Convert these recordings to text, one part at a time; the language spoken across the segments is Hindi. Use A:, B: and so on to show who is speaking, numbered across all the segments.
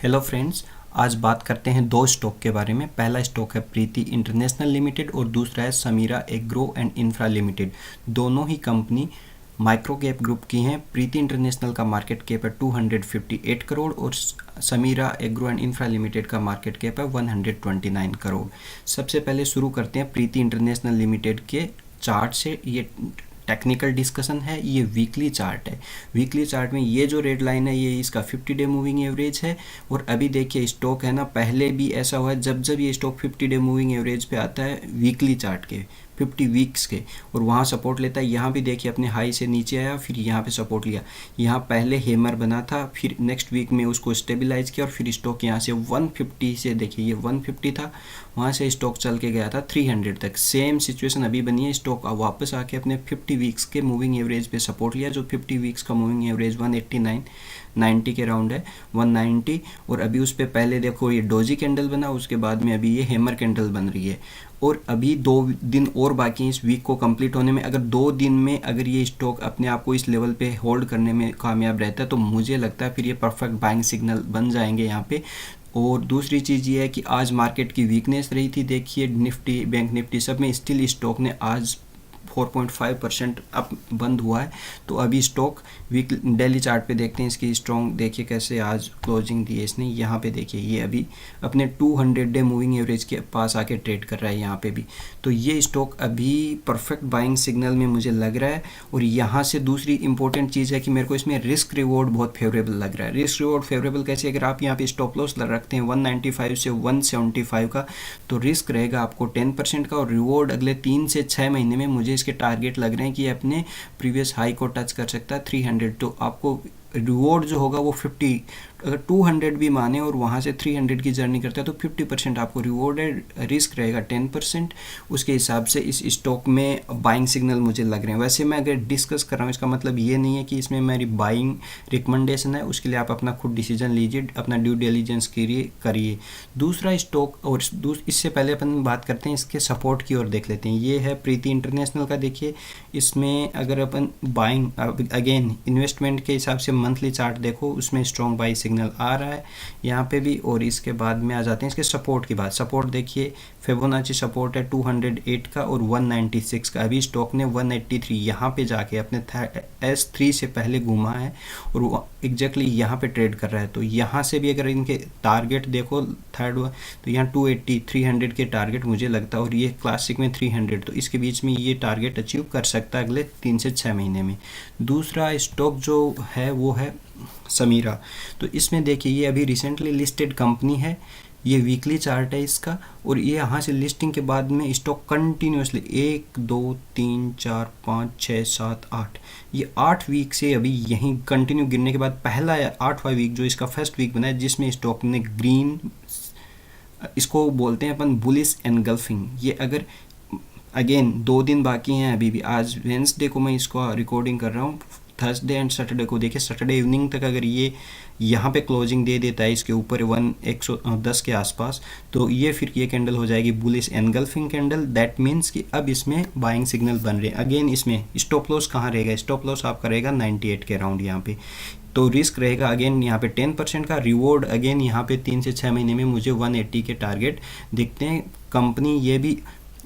A: हेलो फ्रेंड्स, आज बात करते हैं दो स्टॉक के बारे में। पहला स्टॉक है प्रीति इंटरनेशनल लिमिटेड और दूसरा है Samira Agro and Infra Limited. दोनों ही कंपनी माइक्रो कैप ग्रुप की हैं। प्रीति इंटरनेशनल का मार्केट कैप है 258 करोड़ और Samira Agro and Infra Limited का मार्केट कैप है 129 करोड़। सबसे पहले शुरू करते हैं प्रीति इंटरनेशनल लिमिटेड के चार्ट से। ये टेक्निकल डिस्कशन है, ये वीकली चार्ट है। वीकली चार्ट में ये जो रेड लाइन है ये इसका 50 डे मूविंग एवरेज है। और अभी देखिए स्टॉक है ना, पहले भी ऐसा हुआ है जब ये स्टॉक 50 डे मूविंग एवरेज पे आता है वीकली चार्ट के 50 वीक्स के, और वहाँ सपोर्ट लेता है। यहाँ भी देखिए अपने हाई से नीचे आया, फिर यहाँ पे सपोर्ट लिया, यहाँ पहले हेमर बना था, फिर नेक्स्ट वीक में उसको स्टेबलाइज किया और फिर स्टॉक यहाँ से 150 से, देखिए ये 150 था, वहाँ से स्टॉक चल के गया था 300 तक। सेम सिचुएशन अभी बनी है। स्टॉक वापस आके अपने 50 वीक्स के मूविंग एवरेज पे सपोर्ट लिया, जो 50 वीक्स का मूविंग एवरेज 189 के राउंड है, 190। और अभी उस पर पहले देखो ये डोजी कैंडल बना, उसके बाद में अभी ये हेमर कैंडल बन रही है। और अभी 2 दिन और बाकी हैं इस वीक को कंप्लीट होने में। अगर 2 दिन में अगर ये स्टॉक अपने आप को इस लेवल पे होल्ड करने में कामयाब रहता है तो मुझे लगता है फिर ये परफेक्ट बाइंग सिग्नल बन जाएंगे यहाँ पे। और दूसरी चीज़ ये है कि आज मार्केट की वीकनेस रही थी, देखिए निफ्टी, बैंक निफ्टी सब में, स्टिल स्टॉक ने आज 4.5% अप बंद हुआ है। तो अभी स्टॉक वीक डेली चार्ट पे देखते हैं इसकी स्ट्रॉन्ग, देखिए कैसे आज क्लोजिंग दी है इसने। यहाँ पे देखिए ये अभी अपने 200 डे मूविंग एवरेज के पास आके ट्रेड कर रहा है यहाँ पे भी। तो ये स्टॉक अभी परफेक्ट बाइंग सिग्नल में मुझे लग रहा है। और यहाँ से दूसरी इंपॉर्टेंट चीज़ है कि मेरे को इसमें रिस्क रिवॉर्ड बहुत फेवरेबल लग रहा है। रिस्क रिवॉर्ड फेवरेबल कैसे? अगर आप यहाँ पे स्टॉप लॉस रखते हैं 195 से 175 का, तो रिस्क रहेगा आपको 10% का, और रिवॉर्ड अगले 3 से 6 महीने में मुझे इसके टारगेट लग रहे हैं कि अपने प्रीवियस हाई को टच कर सकता है 300। तो आपको रिवॉर्ड जो होगा वो 50, अगर 200 भी माने और वहाँ से 300 की जर्नी करता है तो 50% आपको रिवॉर्ड है, रिस्क रहेगा 10%। उसके हिसाब से इस स्टॉक में बाइंग सिग्नल मुझे लग रहे हैं। वैसे मैं अगर डिस्कस कर रहा हूँ इसका मतलब ये नहीं है कि इसमें मेरी बाइंग रिकमेंडेशन है, उसके लिए आप अपना खुद डिसीजन लीजिए, अपना ड्यू डिलीजेंस करिए। दूसरा स्टॉक, और इससे पहले अपन बात करते हैं इसके सपोर्ट की ओर देख लेते हैं। ये है प्रीति इंटरनेशनल का। देखिए इसमें अगर अपन बाइंग, अगेन इन्वेस्टमेंट के हिसाब से मंथली चार्ट देखो, उसमें स्ट्रॉन्ग बाई सिग्नल आ रहा है यहाँ पे भी। और इसके बाद में आ जाते हैं इसके सपोर्ट की बात। सपोर्ट देखिए फिबोनाची सपोर्ट है 208 का और 196 का। अभी स्टॉक ने 183 यहाँ पे जाके अपने S3 से पहले घूमा है और वो एग्जैक्टली यहाँ पे ट्रेड कर रहा है। तो यहाँ से भी अगर इनके टारगेट देखो थर्ड, तो यहाँ 280 300 के टारगेट मुझे लगता है, और ये क्लासिक में 300, तो इसके बीच में ये टारगेट अचीव कर सकता है अगले 3 से 6 महीने में। दूसरा स्टॉक जो है वो है समीरा। तो इसमें देखिए ये अभी रिसेंटली लिस्टेड कंपनी है, ये वीकली चार्ट है इसका, और ये यहाँ से लिस्टिंग के बाद में स्टॉक कंटिन्यूसली 1 2 3 4 5 6 7 8, ये 8 वीक से अभी यहीं कंटिन्यू गिरने के बाद पहला 8वां वीक जो इसका फर्स्ट वीक बना है जिसमें स्टॉक ने ग्रीन, इसको बोलते हैं अपन बुलिश एनगल्फिंग। ये अगर अगेन 2 दिन बाकी हैं अभी भी, आज वेंसडे को मैं इसको रिकॉर्डिंग कर रहा हूँ, थर्सडे एंड सैटरडे को देखिए, सैटरडे इवनिंग तक अगर ये यहाँ पे क्लोजिंग दे देता है इसके ऊपर 110 के आसपास, तो ये फिर ये कैंडल हो जाएगी bullish engulfing candle. That means कि अब इसमें बाइंग सिग्नल बन रहे हैं। अगेन इसमें स्टॉप लॉस कहाँ रहेगा? स्टॉप लॉस आपका रहेगा 98 के राउंड यहाँ पे। तो रिस्क रहेगा अगेन यहाँ पे 10% का, रिवॉर्ड अगेन यहाँ पे 3 से 6 महीने में मुझे 180 के टारगेट दिखते हैं। कंपनी ये भी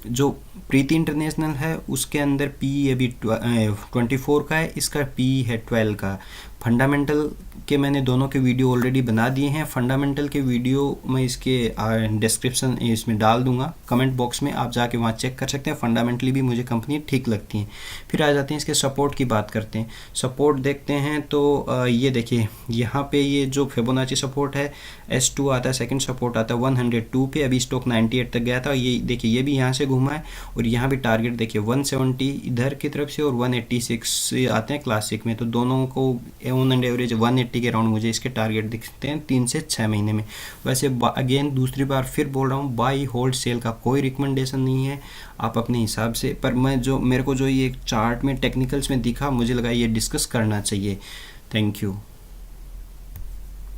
A: जो प्रीति इंटरनेशनल है उसके अंदर पी अभी 24 का है, इसका पी है 12 का। फंडामेंटल के मैंने दोनों के वीडियो ऑलरेडी बना दिए हैं। फंडामेंटल के वीडियो मैं इसके डिस्क्रिप्शन इसमें डाल दूंगा, कमेंट बॉक्स में आप जाके वहाँ चेक कर सकते हैं। फंडामेंटली भी मुझे कंपनी ठीक लगती हैं। फिर आ जाते हैं इसके सपोर्ट की बात करते हैं। सपोर्ट देखते हैं तो ये देखिए यहाँ पे ये जो फिबोनाची सपोर्ट है S2 आता है, सेकंड सपोर्ट आता है 102 पे। अभी स्टॉक 98 तक गया था, ये देखिए ये भी यहाँ से घूमा है, और यहाँ भी टारगेट देखिए 170 इधर की तरफ से और 186 से आते हैं क्लासिक में। तो दोनों को ऑन एंड एवरेज 180 के राउंड मुझे इसके टारगेट दिखते हैं 3 से 6 महीने में। वैसे अगेन दूसरी बार फिर बोल रहा हूँ, बाई होल्ड सेल का कोई रिकमेंडेशन नहीं है, आप अपने हिसाब से। पर मैं जो मेरे को जो ये चार्ट में टेक्निकल्स में दिखा, मुझे लगा ये डिस्कस करना चाहिए। Thank you.